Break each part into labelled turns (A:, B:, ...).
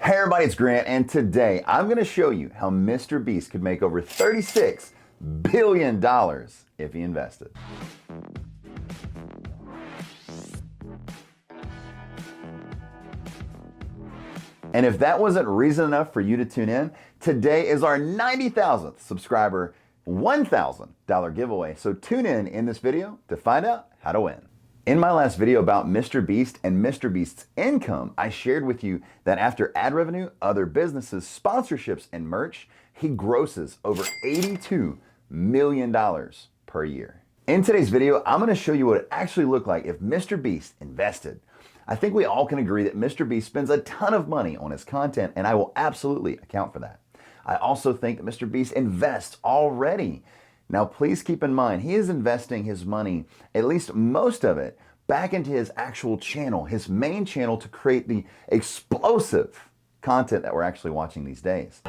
A: Hey everybody, it's Grant, and today I'm going to show you how Mr. Beast could make over $36 billion if he invested. And if that wasn't reason enough for you to tune in, today is our 90,000th subscriber $1,000 giveaway. So tune in this video to find out how to win. In my last video about Mr. Beast and Mr. Beast's income, I shared with you that after ad revenue, other businesses, sponsorships, and merch, he grosses over $82 million per year. In today's video, I'm going to show you what it actually looked like if Mr. Beast invested. I think we all can agree that Mr. Beast spends a ton of money on his content, and I will absolutely account for that. I also think that Mr. Beast invests already. Now, please keep in mind, he is investing his money, at least most of it, back into his actual channel, his main channel, to create the explosive content that we're actually watching these days.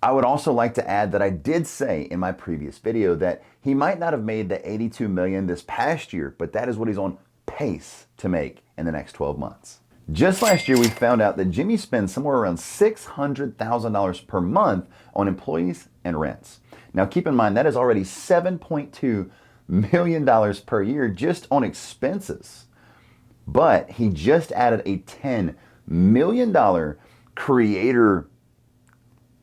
A: I would also like to add that I did say in my previous video that he might not have made the $82 million this past year, but that is what he's on pace to make in the next 12 months. Just last year, we found out that Jimmy spends somewhere around $600,000 per month on employees and rents. Now, keep in mind, that is already $7.2 million per year just on expenses. But he just added a $10 million creator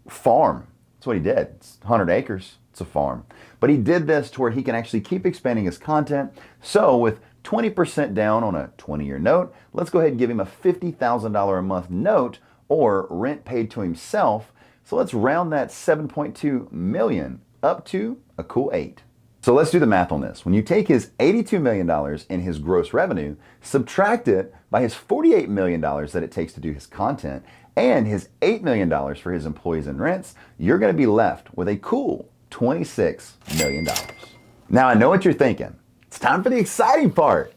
A: farm. That's what he did. It's 100 acres. It's a farm. But he did this to where he can actually keep expanding his content. So with 20% down on a 20-year note, let's go ahead and give him a $50,000 a month note or rent paid to himself. So let's round that 7.2 million up to a cool 8. So let's do the math on this. When you take his $82 million in his gross revenue, subtract it by his $48 million that it takes to do his content, and his $8 million for his employees and rents, you're going to be left with a cool $26 million. Now, I know what you're thinking. It's time for the exciting part,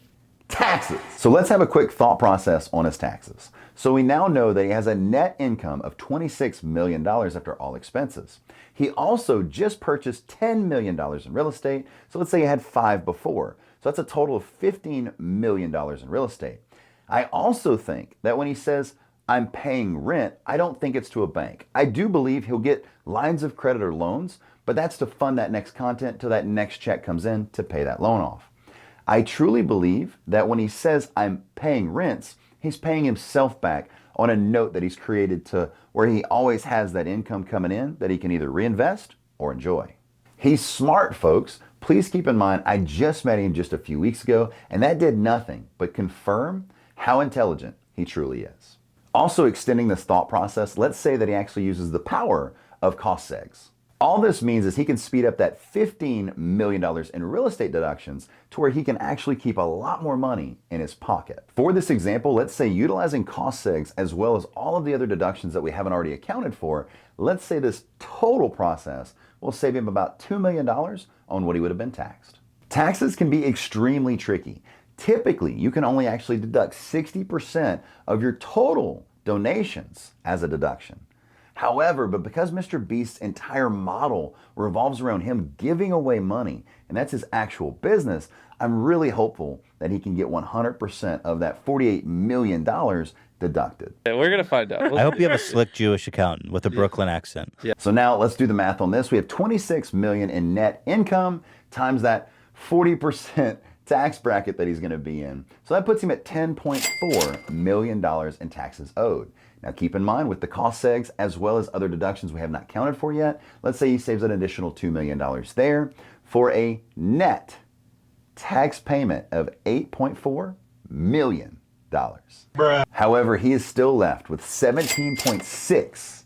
A: taxes. So let's have a quick thought process on his taxes. So we now know that he has a net income of $26 million after all expenses. He also just purchased $10 million in real estate. So let's say he had 5 before. So that's a total of $15 million in real estate. I also think that when he says, I'm paying rent, I don't think it's to a bank. I do believe he'll get lines of credit or loans, but that's to fund that next content till that next check comes in to pay that loan off. I truly believe that when he says I'm paying rents, he's paying himself back on a note that he's created to where he always has that income coming in that he can either reinvest or enjoy. He's smart, folks. Please keep in mind, I just met him just a few weeks ago, and that did nothing but confirm how intelligent he truly is. Also extending this thought process, let's say that he actually uses the power of cost segs. All this means is he can speed up that $15 million in real estate deductions to where he can actually keep a lot more money in his pocket. For this example, let's say utilizing cost segs as well as all of the other deductions that we haven't already accounted for, let's say this total process will save him about $2 million on what he would have been taxed. Taxes can be extremely tricky. Typically, you can only actually deduct 60% of your total donations as a deduction. However, but because Mr. Beast's entire model revolves around him giving away money, and that's his actual business, I'm really hopeful that he can get 100% of that $48 million deducted.
B: Yeah, we're going to find out.
C: I hope you have a slick Jewish accountant with a Brooklyn accent.
B: Yeah.
A: So now let's do the math on this. We have 26 million in net income times that 40% tax bracket that he's going to be in. So that puts him at $10.4 million in taxes owed. Now keep in mind with the cost segs as well as other deductions we have not counted for yet, let's say he saves an additional $2 million there for a net tax payment of $8.4 million. Bruh. However, he is still left with $17.6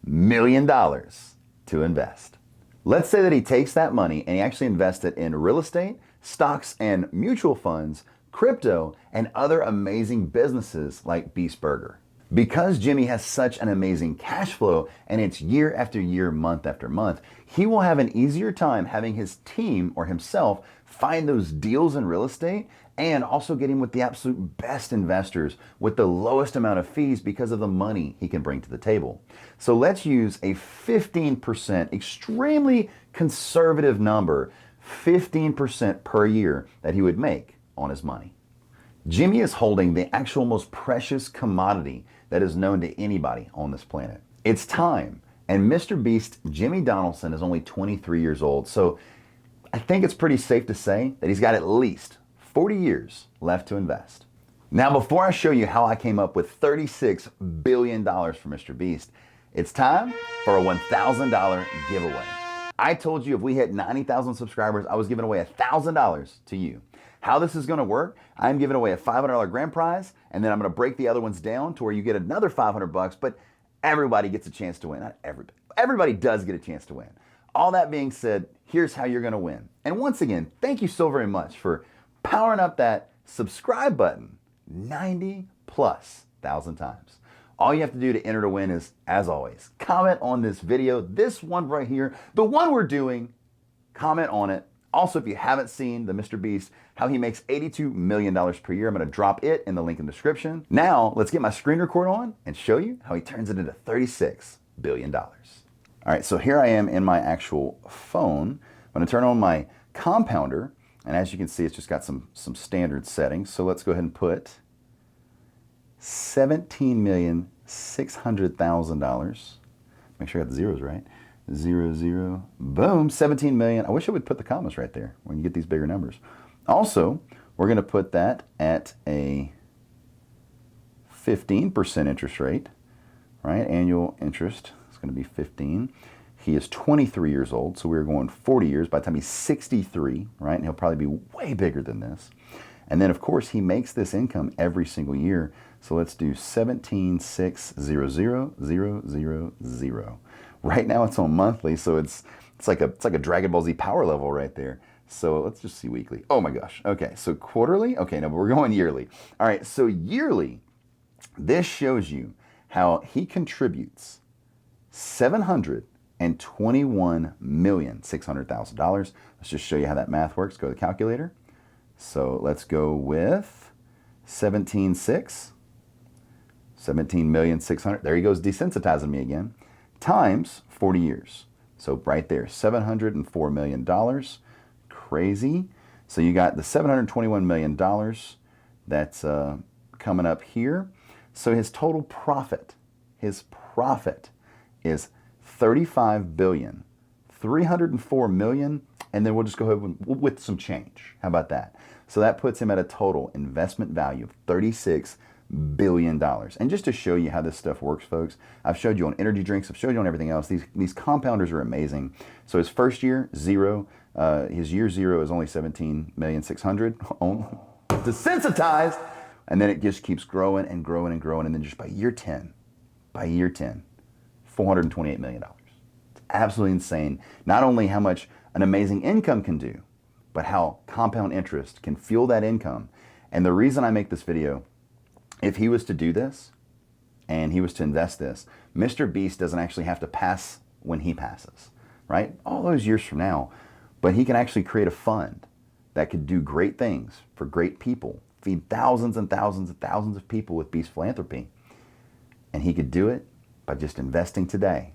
A: million to invest. Let's say that he takes that money and he actually invests it in real estate, stocks and mutual funds, crypto, and other amazing businesses like Beast Burger. Because Jimmy has such an amazing cash flow and it's year after year, month after month, he will have an easier time having his team or himself find those deals in real estate and also getting with the absolute best investors with the lowest amount of fees because of the money he can bring to the table. So let's use a 15%, extremely conservative number, 15% per year that he would make on his money. Jimmy is holding the actual most precious commodity that is known to anybody on this planet. It's time. And Mr. Beast, Jimmy Donaldson, is only 23 years old. So I think it's pretty safe to say that he's got at least 40 years left to invest. Now, before I show you how I came up with $36 billion for Mr. Beast, it's time for a $1,000 giveaway. I told you if we hit 90,000 subscribers, I was giving away $1,000 to you. How this is gonna work, I'm giving away a $500 grand prize, and then I'm gonna break the other ones down to where you get another 500 bucks, but everybody gets a chance to win. Not everybody. Everybody does get a chance to win. All that being said, here's how you're gonna win. And once again, thank you so very much for powering up that subscribe button 90,000+ times. All you have to do to enter to win is, as always, comment on this video, this one right here, the one we're doing, comment on it. Also, if you haven't seen the Mr. Beast, how he makes $82 million per year, I'm gonna drop it in the link in the description. Now, let's get my screen record on and show you how he turns it into $36 billion. All right, so here I am in my actual phone. I'm gonna turn on my compounder, and as you can see, it's just got some standard settings. So let's go ahead and put $17,600,000. Make sure I got the zeros right. 0, 0, boom, 17 million. I wish I would put the commas right there when you get these bigger numbers. Also, we're gonna put that at a 15% interest rate, right? Annual interest is gonna be 15. He is 23 years old, so we're going 40 years. By the time he's 63, right? And he'll probably be way bigger than this. And then, of course, he makes this income every single year. So let's do 17,600,000. Right now it's on monthly, so it's like a Dragon Ball Z power level right there. So let's just see weekly. Oh my gosh. Okay, so quarterly. Okay, no, but we're going yearly. All right, so yearly, this shows you how he contributes $721,600,000. Let's just show you how that math works. Go to the calculator. So let's go with 17,600,000. There he goes, desensitizing me again. Times 40 years. So right there, $704 million. Crazy. So you got the $721 million that's coming up here. So his total profit, is $35,304,000,000, and then we'll just go ahead with some change. How about that? So that puts him at a total investment value of $36 billion. And just to show you how this stuff works, folks, I've showed you on energy drinks, I've showed you on everything else. These compounders are amazing. So his first year, 0. His year 0 is only 17,600,000. Desensitized. And then it just keeps growing and growing and growing. And then just by year 10, $428 million. It's absolutely insane. Not only how much an amazing income can do, but how compound interest can fuel that income. And the reason I make this video, if he was to do this and he was to invest this, Mr. Beast doesn't actually have to pass when he passes, right? All those years from now, but he can actually create a fund that could do great things for great people, feed thousands and thousands and thousands of people with Beast Philanthropy. And he could do it by just investing today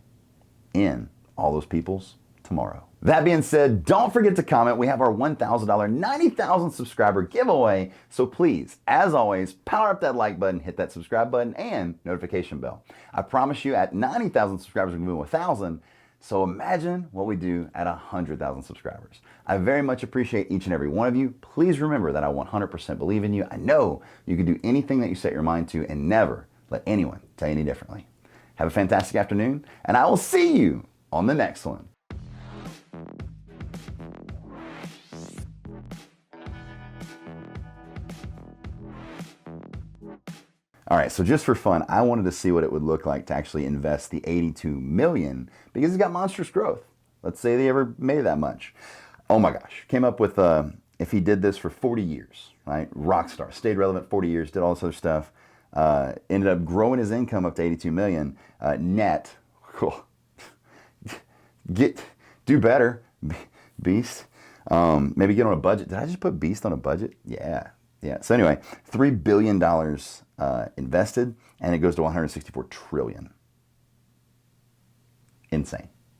A: in all those people's tomorrow. That being said, don't forget to comment. We have our $1,000 90,000 subscriber giveaway. So please, as always, power up that like button, hit that subscribe button, and notification bell. I promise you at 90,000 subscribers, we're going to move 1,000. So imagine what we do at 100,000 subscribers. I very much appreciate each and every one of you. Please remember that I 100% believe in you. I know you can do anything that you set your mind to, and never let anyone tell you any differently. Have a fantastic afternoon, and I will see you on the next one. All right, so just for fun, I wanted to see what it would look like to actually invest the $82 million because he's got monstrous growth. Let's say they ever made that much. Oh my gosh, came up with if he did this for 40 years, right? Rockstar, stayed relevant 40 years, did all this other stuff, ended up growing his income up to $82 million net. Cool. Do better, Beast. Maybe get on a budget. Did I just put Beast on a budget? Yeah. So anyway, $3 billion invested, and it goes to 164 trillion. Insane.